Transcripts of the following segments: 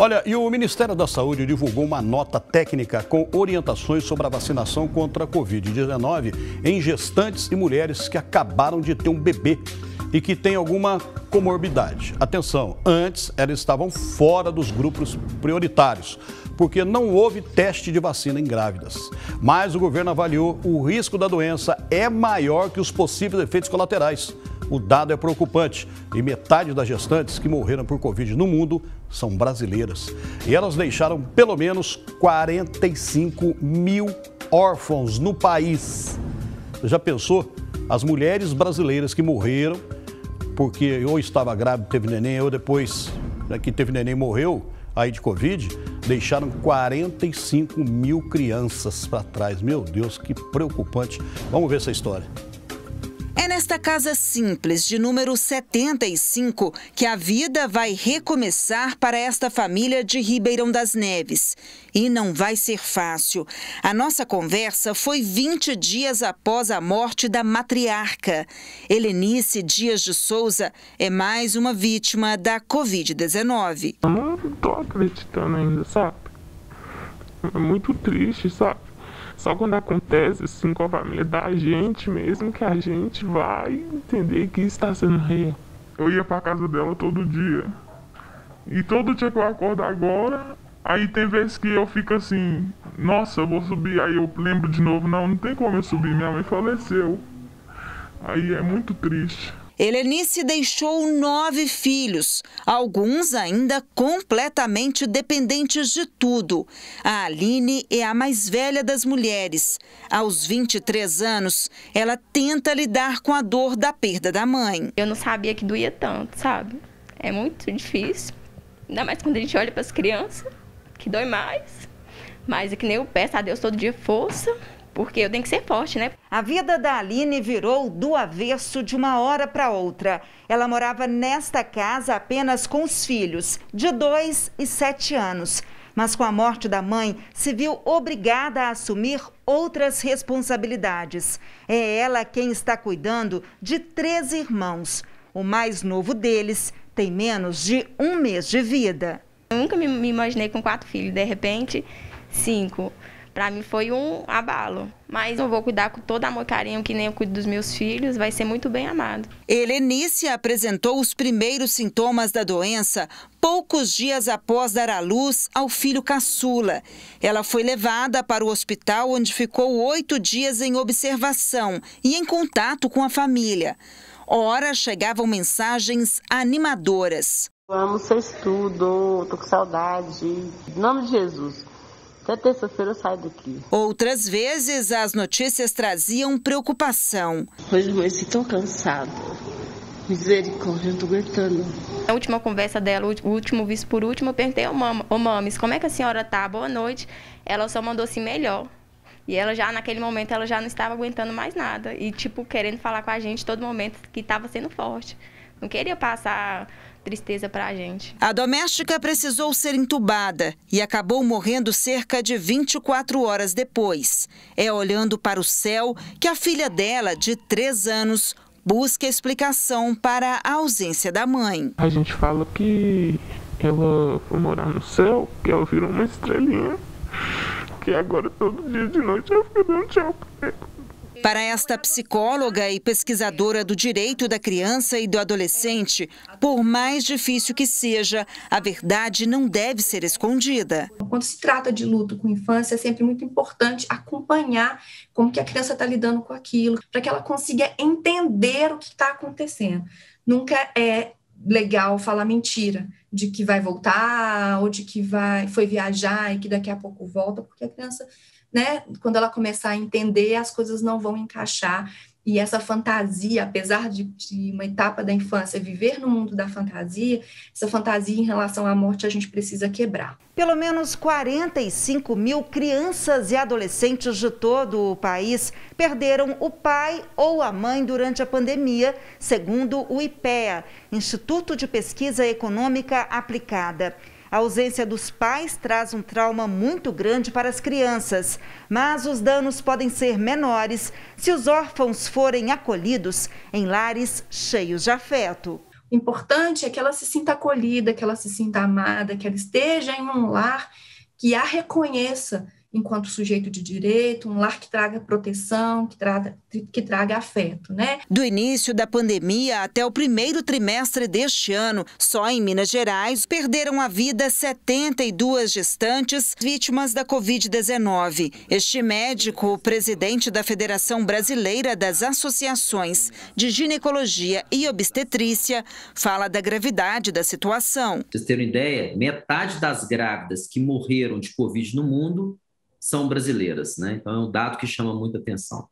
Olha, e o Ministério da Saúde divulgou uma nota técnica com orientações sobre a vacinação contra a Covid-19 em gestantes e mulheres que acabaram de ter um bebê e que têm alguma comorbidade. Atenção, antes elas estavam fora dos grupos prioritários, porque não houve teste de vacina em grávidas. Mas o governo avaliou o risco da doença é maior que os possíveis efeitos colaterais. O dado é preocupante e metade das gestantes que morreram por Covid no mundo são brasileiras. E elas deixaram pelo menos 45 mil órfãos no país. Você já pensou? As mulheres brasileiras que morreram porque ou estava grávida, teve neném, ou depois que teve neném morreu aí de Covid, deixaram 45 mil crianças para trás. Meu Deus, que preocupante. Vamos ver essa história. É nesta casa simples, de número 75, que a vida vai recomeçar para esta família de Ribeirão das Neves. E não vai ser fácil. A nossa conversa foi 20 dias após a morte da matriarca. Helenice Dias de Souza é mais uma vítima da Covid-19. Eu não estou acreditando ainda, sabe? É muito triste, sabe? Só quando acontece assim com a família da gente mesmo que a gente vai entender que isso está sendo real. Eu ia pra casa dela todo dia. E todo dia que eu acordo agora, aí tem vezes que eu fico assim, nossa, eu vou subir, aí eu lembro de novo, não tem como eu subir, minha mãe faleceu. Aí é muito triste. Helenice deixou 9 filhos, alguns ainda completamente dependentes de tudo. A Aline é a mais velha das mulheres. Aos 23 anos, ela tenta lidar com a dor da perda da mãe. Eu não sabia que doía tanto, sabe? É muito difícil, ainda mais quando a gente olha para as crianças, que dói mais. Mas é que nem eu peço a Deus todo dia força. Porque eu tenho que ser forte, né? A vida da Aline virou do avesso de uma hora para outra. Ela morava nesta casa apenas com os filhos, de 2 e 7 anos. Mas com a morte da mãe, se viu obrigada a assumir outras responsabilidades. É ela quem está cuidando de 3 irmãos. O mais novo deles tem menos de 1 mês de vida. Eu nunca me imaginei com 4 filhos, de repente, 5. Para mim foi um abalo, mas eu vou cuidar com todo amor e carinho, que nem eu cuido dos meus filhos, vai ser muito bem amado. Helenice apresentou os primeiros sintomas da doença poucos dias após dar à luz ao filho caçula. Ela foi levada para o hospital, onde ficou 8 dias em observação e em contato com a família. Ora chegavam mensagens animadoras. Eu amo seu estudo, tô com saudade. Em nome de Jesus. Até terça-feira eu saio daqui. Outras vezes, as notícias traziam preocupação. Hoje eu estou tão cansada. Misericórdia, não estou aguentando. Na última conversa dela, o último vice por último, eu perguntei ao Mames, como é que a senhora tá? Boa noite. Ela só mandou assim, melhor. E ela já, naquele momento, ela já não estava aguentando mais nada. E, querendo falar com a gente todo momento que estava sendo forte. Não queria passar tristeza para a gente. A doméstica precisou ser entubada e acabou morrendo cerca de 24 horas depois. É olhando para o céu que a filha dela, de 3 anos, busca explicação para a ausência da mãe. A gente fala que ela foi morar no céu, que ela virou uma estrelinha, que agora todo dia de noite ela fica dando tchau pra ela. Para esta psicóloga e pesquisadora do direito da criança e do adolescente, por mais difícil que seja, a verdade não deve ser escondida. Quando se trata de luto com infância, é sempre muito importante acompanhar como que a criança está lidando com aquilo, para que ela consiga entender o que está acontecendo. Nunca é legal falar mentira, de que vai voltar ou de que foi viajar e que daqui a pouco volta, porque a criança, né, quando ela começar a entender, as coisas não vão encaixar. E essa fantasia, apesar de uma etapa da infância viver no mundo da fantasia, essa fantasia em relação à morte a gente precisa quebrar. Pelo menos 45 mil crianças e adolescentes de todo o país perderam o pai ou a mãe durante a pandemia, segundo o IPEA, Instituto de Pesquisa Econômica Aplicada. A ausência dos pais traz um trauma muito grande para as crianças, mas os danos podem ser menores se os órfãos forem acolhidos em lares cheios de afeto. importante é que ela se sinta acolhida, que ela se sinta amada, que ela esteja em um lar que a reconheça enquanto sujeito de direito, um lar que traga proteção, que traga afeto, né? Do início da pandemia até o primeiro trimestre deste ano, só em Minas Gerais, perderam a vida 72 gestantes vítimas da Covid-19. Este médico, presidente da Federação Brasileira das Associações de Ginecologia e Obstetrícia, fala da gravidade da situação. Pra vocês terem ideia, metade das grávidas que morreram de Covid no mundo são brasileiras, né? Então é um dado que chama muita atenção.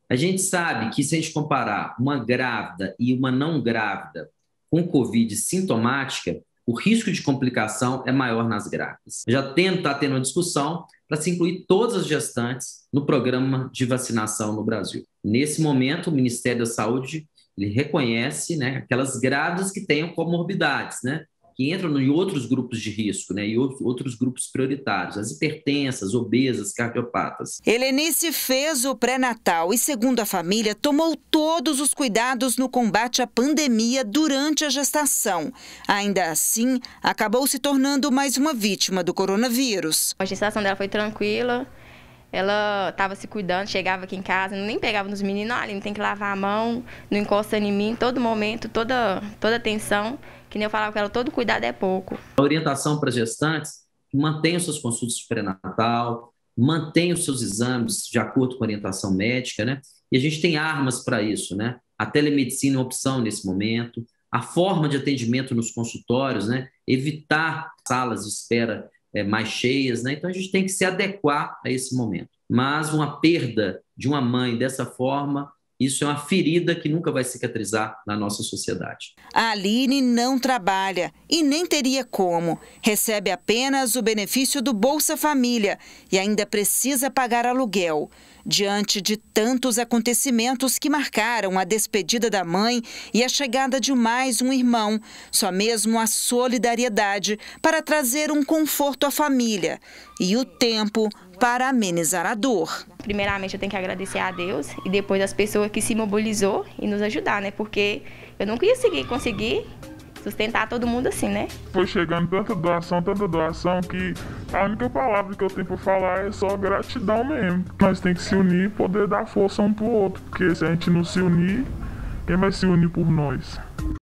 A gente sabe que se a gente comparar uma grávida e uma não grávida com Covid sintomática, o risco de complicação é maior nas grávidas. Já está tendo uma discussão para se incluir todas as gestantes no programa de vacinação no Brasil. Nesse momento, o Ministério da Saúde ele reconhece, né, aquelas grávidas que tenham comorbidades, né? Que entram em outros grupos de risco, né, e outros grupos prioritários, as hipertensas, obesas, cardiopatas. Helenice fez o pré-natal e, segundo a família, tomou todos os cuidados no combate à pandemia durante a gestação. Ainda assim, acabou se tornando mais uma vítima do coronavírus. A gestação dela foi tranquila, ela estava se cuidando, chegava aqui em casa, nem pegava nos meninos, olha, não tem que lavar a mão, não encosta em mim, todo momento, toda atenção. Que nem eu falava com ela, todo cuidado é pouco. A orientação para gestantes, mantenham seus consultas de pré-natal, mantenham os seus exames de acordo com a orientação médica, né? E a gente tem armas para isso, né? A telemedicina é uma opção nesse momento, a forma de atendimento nos consultórios, né? Evitar salas de espera mais cheias, né? Então a gente tem que se adequar a esse momento. Mas uma perda de uma mãe dessa forma, isso é uma ferida que nunca vai cicatrizar na nossa sociedade. A Aline não trabalha e nem teria como. Recebe apenas o benefício do Bolsa Família e ainda precisa pagar aluguel. Diante de tantos acontecimentos que marcaram a despedida da mãe e a chegada de mais um irmão, só mesmo a solidariedade para trazer um conforto à família e o tempo para amenizar a dor. Primeiramente, eu tenho que agradecer a Deus e depois as pessoas que se mobilizou e nos ajudar, né? Porque eu não ia conseguir sustentar todo mundo assim, né? Foi chegando tanta doação, que a única palavra que eu tenho para falar é só gratidão mesmo. Nós temos que se unir e poder dar força um pro outro, porque se a gente não se unir, quem vai se unir por nós?